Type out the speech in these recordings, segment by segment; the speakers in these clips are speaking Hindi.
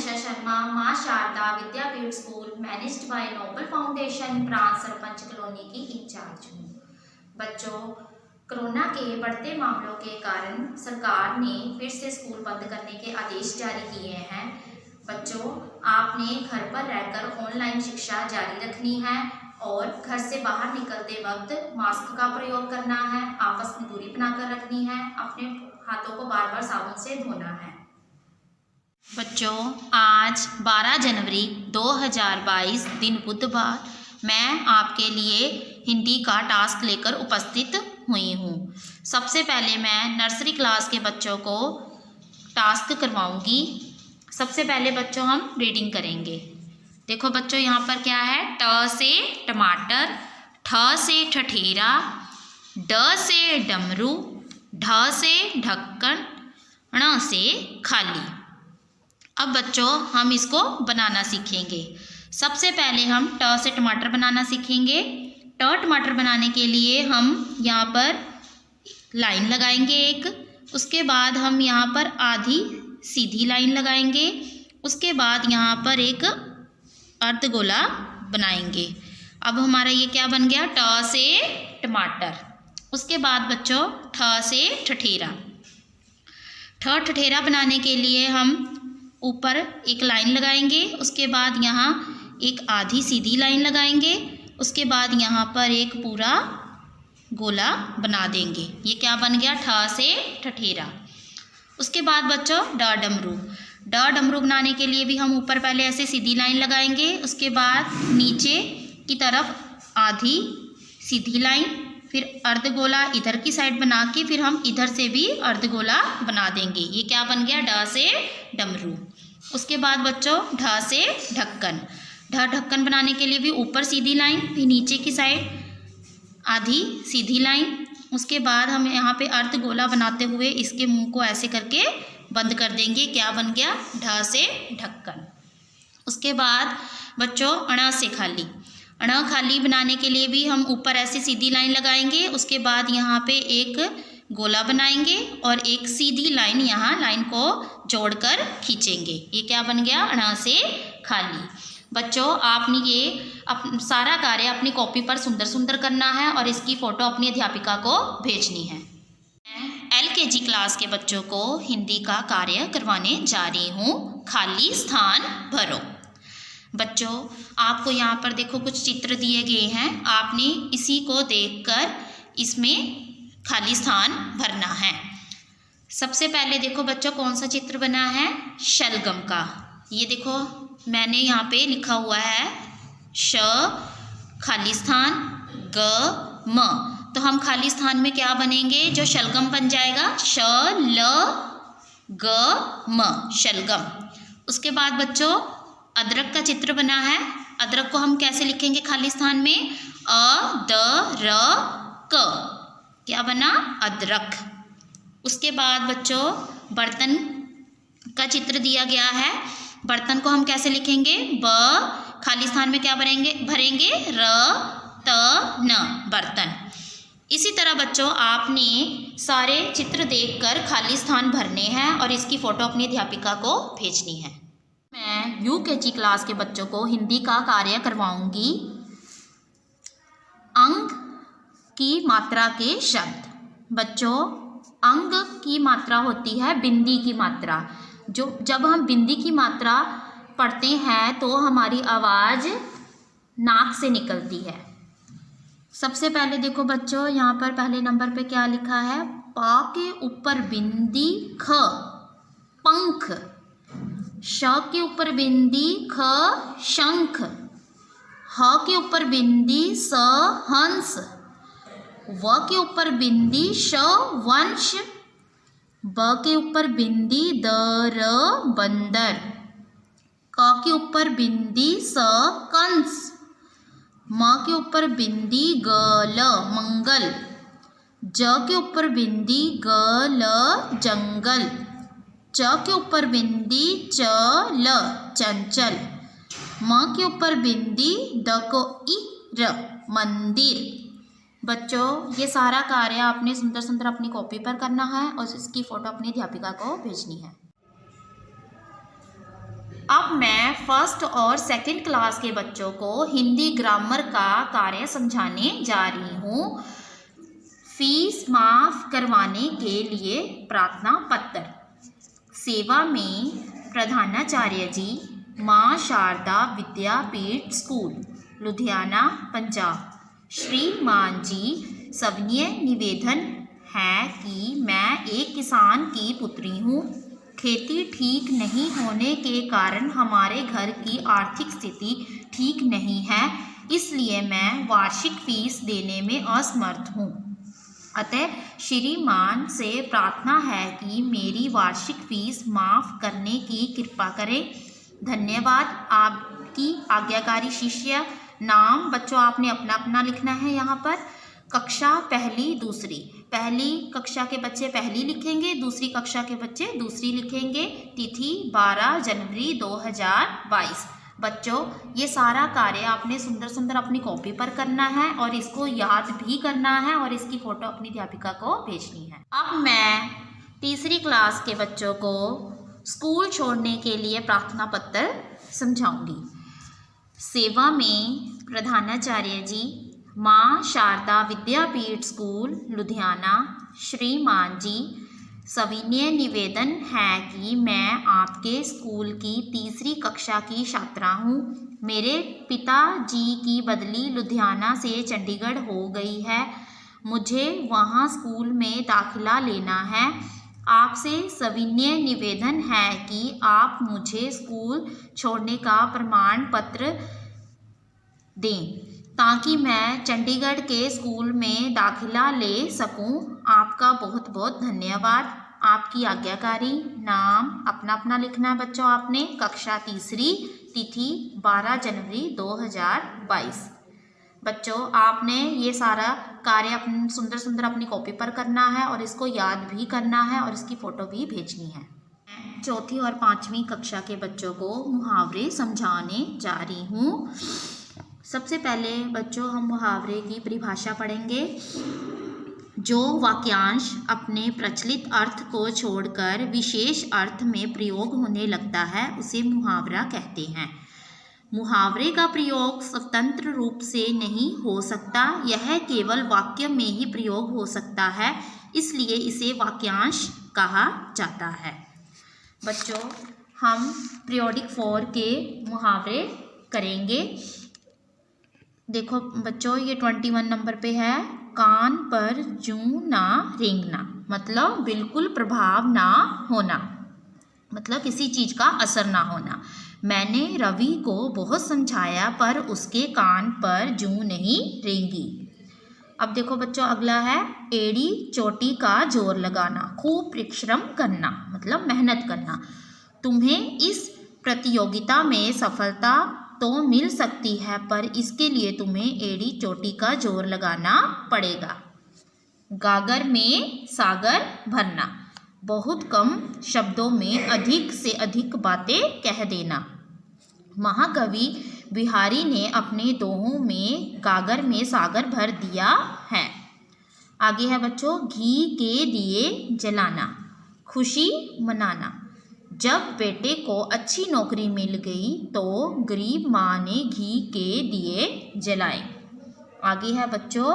निशा शर्मा, माँ Sharda Vidyapeeth school managed by Noble foundation branch Sarpanch colony की इंचार्ज हूँ। बच्चों, कोरोना के बढ़ते मामलों के कारण सरकार ने फिर से स्कूल बंद करने के आदेश जारी किए हैं। बच्चों, आपने घर पर रहकर ऑनलाइन शिक्षा जारी रखनी है और घर से बाहर निकलते वक्त मास्क का प्रयोग करना है, आपस में दूरी बनाकर रखनी है, अपने हाथों को बार बार साबुन से धोना है। बच्चों, आज 12 जनवरी 2022 दिन बुधवार मैं आपके लिए हिंदी का टास्क लेकर उपस्थित हुई हूँ। सबसे पहले मैं नर्सरी क्लास के बच्चों को टास्क करवाऊँगी। सबसे पहले बच्चों हम रीडिंग करेंगे। देखो बच्चों, यहाँ पर क्या है? ट से टमाटर, ठ से ठठेरा, ड से डमरू, ढ से ढक्कन, ण से खाली। अब बच्चों हम इसको बनाना सीखेंगे। सबसे पहले हम ट से टमाटर बनाना सीखेंगे। ट टमाटर बनाने के लिए हम यहाँ पर लाइन लगाएंगे एक, उसके बाद हम यहाँ पर आधी सीधी लाइन लगाएंगे, उसके बाद यहाँ पर एक अर्धगोला बनाएंगे। अब हमारा ये क्या बन गया? ट से टमाटर। उसके बाद बच्चों ठ से ठठेरा। ठ ठठेरा बनाने के लिए हम ऊपर एक लाइन लगाएंगे, उसके बाद यहाँ एक आधी सीधी लाइन लगाएंगे, उसके बाद यहाँ पर एक पूरा गोला बना देंगे। ये क्या बन गया? ठ से ठठेरा। उसके बाद बच्चों ड डमरू। ड डमरू बनाने के लिए भी हम ऊपर पहले ऐसे सीधी लाइन लगाएंगे, उसके बाद नीचे की तरफ आधी सीधी लाइन, फिर अर्धगोला इधर की साइड बना के फिर हम इधर से भी अर्धगोला बना देंगे। ये क्या बन गया? ड से डमरू। उसके बाद बच्चों ढ से ढक्कन। ढ ढक्कन बनाने के लिए भी ऊपर सीधी लाइन, फिर नीचे की साइड आधी सीधी लाइन, उसके बाद हम यहाँ पे अर्धगोला बनाते हुए इसके मुंह को ऐसे करके बंद कर देंगे। क्या बन गया? ढ से ढक्कन। उसके बाद बच्चों अण से खाली। अण खाली बनाने के लिए भी हम ऊपर ऐसे सीधी लाइन लगाएंगे, उसके बाद यहाँ पे एक गोला बनाएंगे और एक सीधी लाइन यहाँ लाइन को जोड़कर खींचेंगे। ये क्या बन गया? अण से खाली। बच्चों, आपने ये सारा कार्य अपनी कॉपी पर सुंदर सुंदर करना है और इसकी फ़ोटो अपनी अध्यापिका को भेजनी है। मैं LKG क्लास के बच्चों को हिंदी का कार्य करवाने जा रही हूँ। खाली स्थान भरो। बच्चों, आपको यहाँ पर देखो कुछ चित्र दिए गए हैं, आपने इसी को देखकर इसमें खाली स्थान भरना है। सबसे पहले देखो बच्चों कौन सा चित्र बना है? शलगम का। ये देखो मैंने यहाँ पे लिखा हुआ है श खाली स्थान ग म। तो हम खाली स्थान में क्या बनेंगे? जो शलगम बन जाएगा श ल ग म, शलगम। उसके बाद बच्चों अदरक का चित्र बना है। अदरक को हम कैसे लिखेंगे खाली स्थान में? अ द र क। क्या बना? अदरक। उसके बाद बच्चों बर्तन का चित्र दिया गया है। बर्तन को हम कैसे लिखेंगे? ब खाली स्थान में क्या भरेंगे? र त न, बर्तन। इसी तरह बच्चों आपने सारे चित्र देखकर खाली स्थान भरने हैं और इसकी फ़ोटो अपनी अध्यापिका को भेजनी है। मैं UKG क्लास के बच्चों को हिंदी का कार्य करवाऊंगी। अंग की मात्रा के शब्द। बच्चों, अंग की मात्रा होती है बिंदी की मात्रा। जब हम बिंदी की मात्रा पढ़ते हैं तो हमारी आवाज़ नाक से निकलती है। सबसे पहले देखो बच्चों यहाँ पर पहले नंबर पे क्या लिखा है? पा के ऊपर बिंदी ख, पंख। श के ऊपर बिंदी ख, शंख। ह के ऊपर बिंदी स, हंस। व के ऊपर बिंदी श, वंश। ब के ऊपर बिंदी द, र, बंदर। क के ऊपर बिंदी स, कंस। म के ऊपर बिंदी ग, ल, मंगल। ज के ऊपर बिंदी ग, ल, जंगल। च के ऊपर बिंदी च, ल, चंचल। म के ऊपर बिंदी द को ई, र, मंदिर। बच्चों, ये सारा कार्य आपने सुंदर सुंदर अपनी कॉपी पर करना है और इसकी फ़ोटो अपनी अध्यापिका को भेजनी है। अब मैं फर्स्ट और सेकंड क्लास के बच्चों को हिंदी ग्रामर का कार्य समझाने जा रही हूँ। फीस माफ करवाने के लिए प्रार्थना पत्र। सेवा में प्रधानाचार्य जी, माँ शारदा विद्यापीठ स्कूल, लुधियाना, पंजाब। श्रीमान जी, सविनय निवेदन है कि मैं एक किसान की पुत्री हूँ। खेती ठीक नहीं होने के कारण हमारे घर की आर्थिक स्थिति ठीक नहीं है, इसलिए मैं वार्षिक फीस देने में असमर्थ हूँ। अतः श्रीमान से प्रार्थना है कि मेरी वार्षिक फीस माफ़ करने की कृपा करें। धन्यवाद। आपकी आज्ञाकारी शिष्य। नाम बच्चों आपने अपना अपना लिखना है यहाँ पर। कक्षा पहली दूसरी, पहली कक्षा के बच्चे पहली लिखेंगे, दूसरी कक्षा के बच्चे दूसरी लिखेंगे। तिथि 12 जनवरी 2022। बच्चों ये सारा कार्य आपने सुंदर सुंदर अपनी कॉपी पर करना है और इसको याद भी करना है और इसकी फ़ोटो अपनी अध्यापिका को भेजनी है। अब मैं तीसरी क्लास के बच्चों को स्कूल छोड़ने के लिए प्रार्थना पत्र समझाऊंगी। सेवा में प्रधानाचार्य जी, माँ शारदा विद्यापीठ स्कूल, लुधियाना। श्रीमान जी, सविनय निवेदन है कि मैं आपके स्कूल की तीसरी कक्षा की छात्रा हूँ। मेरे पिताजी की बदली लुधियाना से चंडीगढ़ हो गई है। मुझे वहाँ स्कूल में दाखिला लेना है। आपसे सविनय निवेदन है कि आप मुझे स्कूल छोड़ने का प्रमाण पत्र दें ताकि मैं चंडीगढ़ के स्कूल में दाखिला ले सकूं। आपका बहुत बहुत धन्यवाद। आपकी आज्ञाकारी। नाम अपना अपना लिखना है बच्चों आपने। कक्षा तीसरी, तिथि 12 जनवरी 2022। बच्चों आपने ये सारा कार्य सुंदर सुंदर अपनी कॉपी पर करना है और इसको याद भी करना है और इसकी फ़ोटो भी भेजनी है। चौथी और पाँचवीं कक्षा के बच्चों को मुहावरे समझाने जा रही हूँ। सबसे पहले बच्चों हम मुहावरे की परिभाषा पढ़ेंगे। जो वाक्यांश अपने प्रचलित अर्थ को छोड़कर विशेष अर्थ में प्रयोग होने लगता है उसे मुहावरा कहते हैं। मुहावरे का प्रयोग स्वतंत्र रूप से नहीं हो सकता, यह केवल वाक्य में ही प्रयोग हो सकता है, इसलिए इसे वाक्यांश कहा जाता है। बच्चों हम पीरियोडिक 4 के मुहावरे करेंगे। देखो बच्चों ये 21 नंबर पे है। कान पर जूं ना रेंगना, मतलब बिल्कुल प्रभाव ना होना, मतलब किसी चीज़ का असर ना होना। मैंने रवि को बहुत समझाया पर उसके कान पर जूं नहीं रेंगी। अब देखो बच्चों अगला है एड़ी चोटी का जोर लगाना, खूब परिश्रम करना, मतलब मेहनत करना। तुम्हें इस प्रतियोगिता में सफलता तो मिल सकती है पर इसके लिए तुम्हें एड़ी चोटी का जोर लगाना पड़ेगा। गागर में सागर भरना, बहुत कम शब्दों में अधिक से अधिक बातें कह देना। महाकवि बिहारी ने अपने दोहों में गागर में सागर भर दिया है। आगे है बच्चों घी के दिए जलाना, खुशी मनाना। जब बेटे को अच्छी नौकरी मिल गई तो गरीब माँ ने घी के दिए जलाए। आगे है बच्चों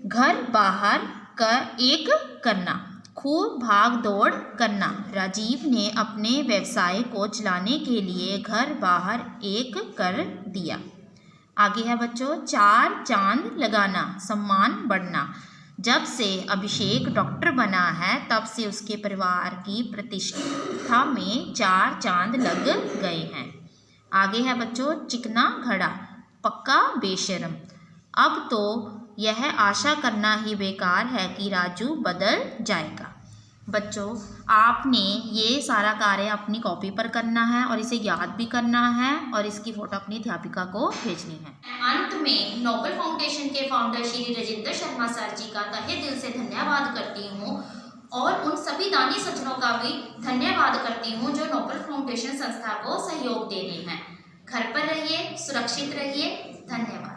घर बाहर का एक करना, खूब भाग दौड़ करना। राजीव ने अपने व्यवसाय को चलाने के लिए घर बाहर एक कर दिया। आगे है बच्चों 4 चांद लगाना, सम्मान बढ़ना। जब से अभिषेक डॉक्टर बना है तब से उसके परिवार की प्रतिष्ठा में 4 चांद लग गए हैं। आगे है बच्चों चिकना घड़ा, पक्का बेशर्म। अब तो यह आशा करना ही बेकार है कि राजू बदल जाएगा। बच्चों आपने ये सारा कार्य अपनी कॉपी पर करना है और इसे याद भी करना है और इसकी फ़ोटो अपनी अध्यापिका को भेजनी है। अंत में नोबल फाउंडेशन के फाउंडर श्री राजेंद्र शर्मा सर जी का तहे दिल से धन्यवाद करती हूँ और उन सभी दानी सज्जनों का भी धन्यवाद करती हूँ जो नोबल फाउंडेशन संस्था को सहयोग दे रहे हैं। घर पर रहिए, सुरक्षित रहिए। धन्यवाद।